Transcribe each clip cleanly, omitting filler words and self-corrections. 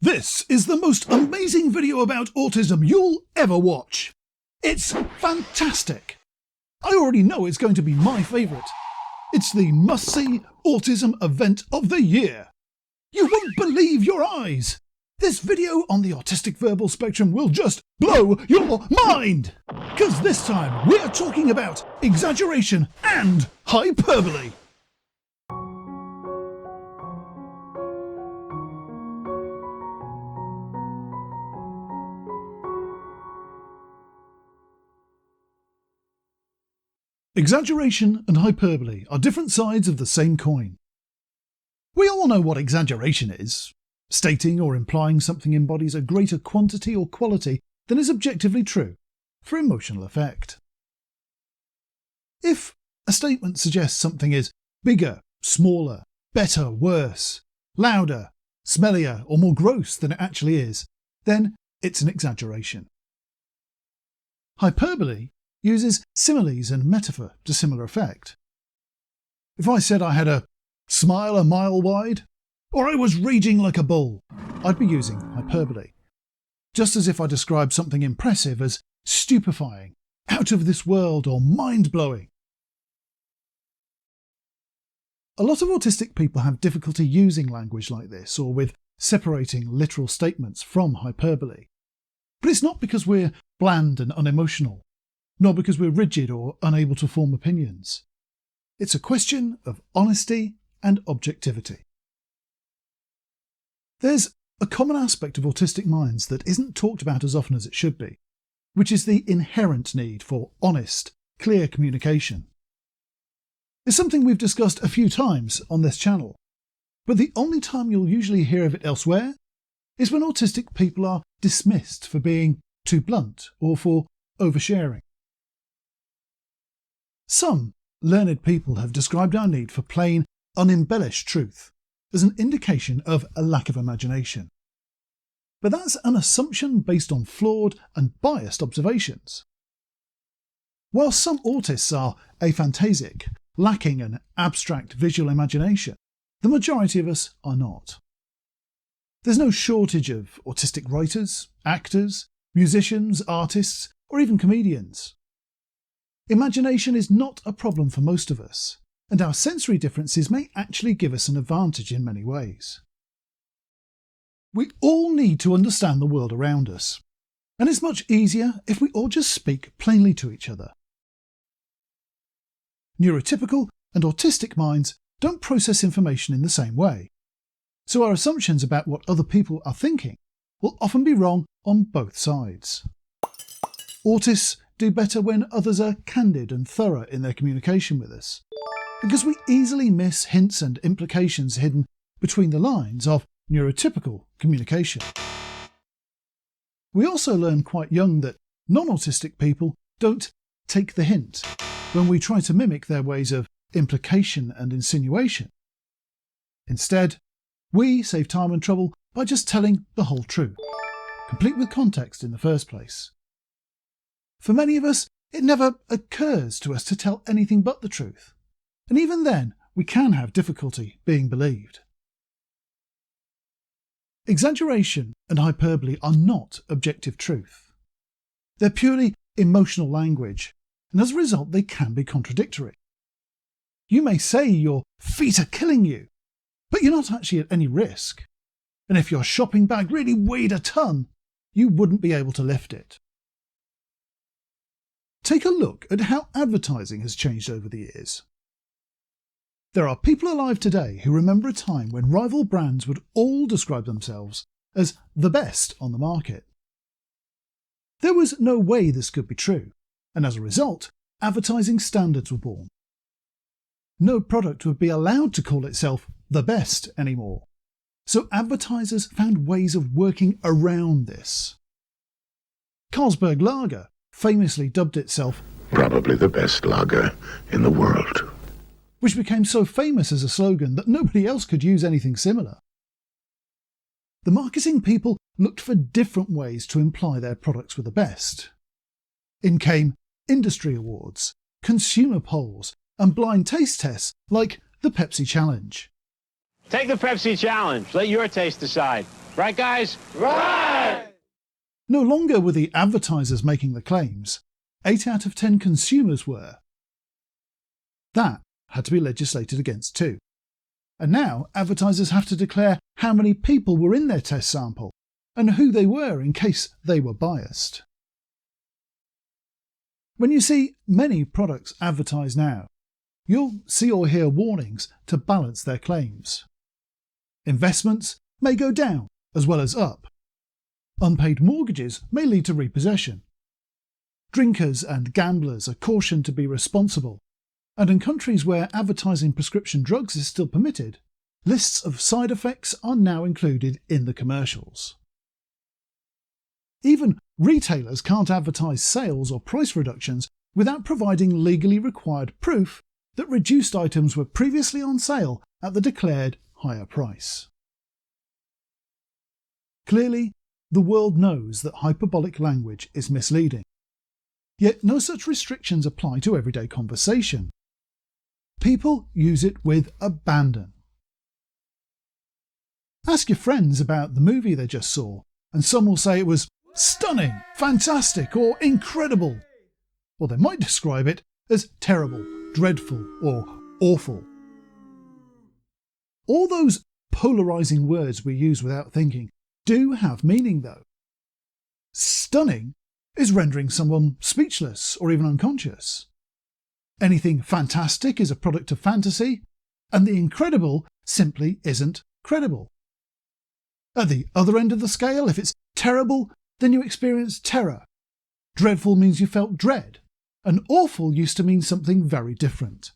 This is the most amazing video about autism you'll ever watch. It's fantastic. I already know it's going to be my favourite. It's the must-see autism event of the year. You won't believe your eyes. This video on the autistic verbal spectrum will just blow your mind. Because this time we're talking about exaggeration and hyperbole. Exaggeration and hyperbole are different sides of the same coin. We all know what exaggeration is. Stating or implying something embodies a greater quantity or quality than is objectively true, for emotional effect. If a statement suggests something is bigger, smaller, better, worse, louder, smellier, or more gross than it actually is, then it's an exaggeration. Hyperbole uses similes and metaphor to similar effect. If I said I had a smile a mile wide, or I was raging like a bull, I'd be using hyperbole. Just as if I described something impressive as stupefying, out of this world, or mind-blowing. A lot of autistic people have difficulty using language like this, or with separating literal statements from hyperbole. But it's not because we're bland and unemotional, nor because we're rigid or unable to form opinions. It's a question of honesty and objectivity. There's a common aspect of autistic minds that isn't talked about as often as it should be, which is the inherent need for honest, clear communication. It's something we've discussed a few times on this channel, but the only time you'll usually hear of it elsewhere is when autistic people are dismissed for being too blunt or for oversharing. Some learned people have described our need for plain, unembellished truth as an indication of a lack of imagination. But that's an assumption based on flawed and biased observations. While some autists are aphantasic, lacking an abstract visual imagination, the majority of us are not. There's no shortage of autistic writers, actors, musicians, artists, or even comedians. Imagination is not a problem for most of us, and our sensory differences may actually give us an advantage in many ways. We all need to understand the world around us, and it's much easier if we all just speak plainly to each other. Neurotypical and autistic minds don't process information in the same way, so our assumptions about what other people are thinking will often be wrong on both sides. Autists do better when others are candid and thorough in their communication with us, because we easily miss hints and implications hidden between the lines of neurotypical communication. We also learn quite young that non-autistic people don't take the hint when we try to mimic their ways of implication and insinuation. Instead, we save time and trouble by just telling the whole truth, complete with context in the first place. For many of us, it never occurs to us to tell anything but the truth, and even then we can have difficulty being believed. Exaggeration and hyperbole are not objective truth. They're purely emotional language, and as a result they can be contradictory. You may say your feet are killing you, but you're not actually at any risk, and if your shopping bag really weighed a ton, you wouldn't be able to lift it. Take a look at how advertising has changed over the years. There are people alive today who remember a time when rival brands would all describe themselves as the best on the market. There was no way this could be true, and as a result, advertising standards were born. No product would be allowed to call itself the best anymore, so advertisers found ways of working around this. Carlsberg Lager famously dubbed itself probably the best lager in the world, which became so famous as a slogan that nobody else could use anything similar. The marketing people looked for different ways to imply their products were the best. In came industry awards, consumer polls, and blind taste tests like the Pepsi Challenge. Take the Pepsi Challenge. Let your taste decide. Right, guys? Right! No longer were the advertisers making the claims. 8 out of 10 consumers were. That had to be legislated against too. And now advertisers have to declare how many people were in their test sample and who they were in case they were biased. When you see many products advertised now, you'll see or hear warnings to balance their claims. Investments may go down as well as up. Unpaid mortgages may lead to repossession. Drinkers and gamblers are cautioned to be responsible, and in countries where advertising prescription drugs is still permitted, lists of side effects are now included in the commercials. Even retailers can't advertise sales or price reductions without providing legally required proof that reduced items were previously on sale at the declared higher price. Clearly, the world knows that hyperbolic language is misleading. Yet no such restrictions apply to everyday conversation. People use it with abandon. Ask your friends about the movie they just saw, and some will say it was stunning, fantastic, or incredible. Or they might describe it as terrible, dreadful, or awful. All those polarising words we use without thinking do have meaning though. Stunning is rendering someone speechless or even unconscious. Anything fantastic is a product of fantasy, and the incredible simply isn't credible. At the other end of the scale, if it's terrible, then you experience terror. Dreadful means you felt dread, and awful used to mean something very different.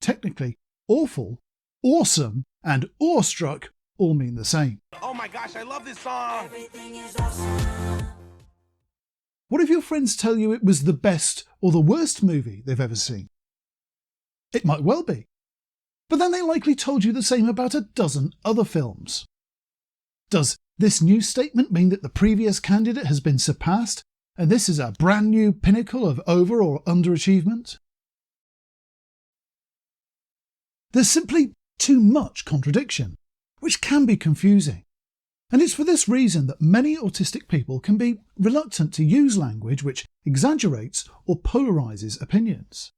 Technically, awful, awesome, and awestruck all mean the same. Oh my gosh, I love this song! Everything is awesome. What if your friends tell you it was the best or the worst movie they've ever seen? It might well be, but then they likely told you the same about a dozen other films. Does this new statement mean that the previous candidate has been surpassed and this is a brand new pinnacle of over or underachievement? There's simply too much contradiction, which can be confusing. And it's for this reason that many autistic people can be reluctant to use language which exaggerates or polarises opinions.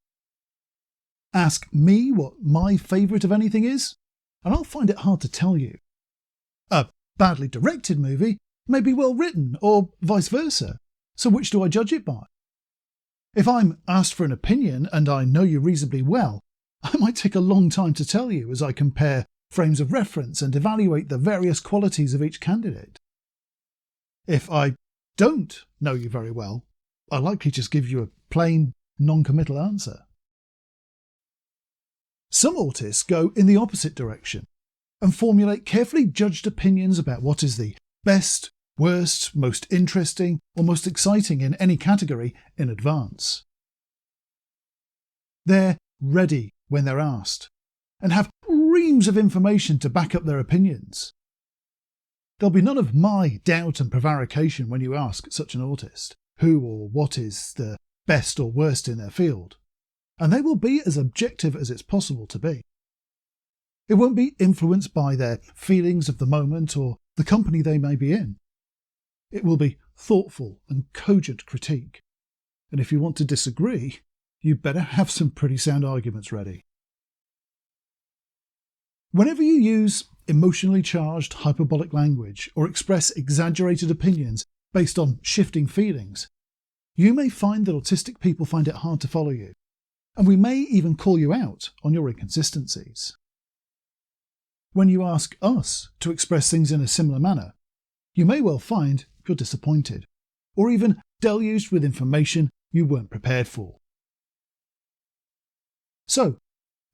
Ask me what my favourite of anything is, and I'll find it hard to tell you. A badly directed movie may be well written, or vice versa, so which do I judge it by? If I'm asked for an opinion and I know you reasonably well, I might take a long time to tell you as I compare frames of reference and evaluate the various qualities of each candidate. If I don't know you very well, I'll likely just give you a plain, non-committal answer. Some autists go in the opposite direction and formulate carefully judged opinions about what is the best, worst, most interesting, or most exciting in any category in advance. They're ready when they're asked, and have reams of information to back up their opinions. There'll be none of my doubt and prevarication when you ask such an autist who or what is the best or worst in their field, and they will be as objective as it's possible to be. It won't be influenced by their feelings of the moment or the company they may be in. It will be thoughtful and cogent critique, and if you want to disagree, you better have some pretty sound arguments ready. Whenever you use emotionally charged hyperbolic language or express exaggerated opinions based on shifting feelings, you may find that autistic people find it hard to follow you, and we may even call you out on your inconsistencies. When you ask us to express things in a similar manner, you may well find you're disappointed, or even deluged with information you weren't prepared for. So,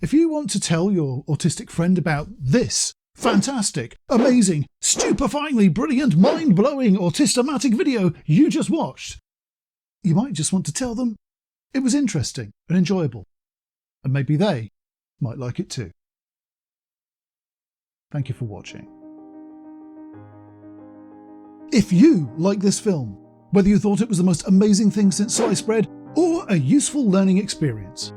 if you want to tell your autistic friend about this fantastic, amazing, stupefyingly brilliant, mind-blowing autistic video you just watched, you might just want to tell them it was interesting and enjoyable, and maybe they might like it too. Thank you for watching. If you like this film, whether you thought it was the most amazing thing since sliced bread or a useful learning experience,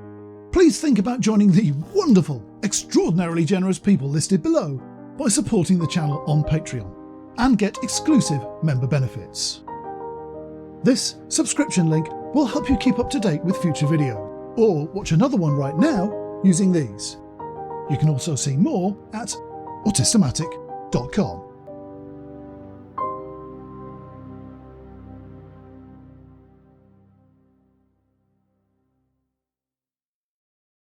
please think about joining the wonderful, extraordinarily generous people listed below by supporting the channel on Patreon. and get exclusive member benefits. This subscription link will help you keep up to date with future video, or watch another one right now using these. You can also see more at autistic.com.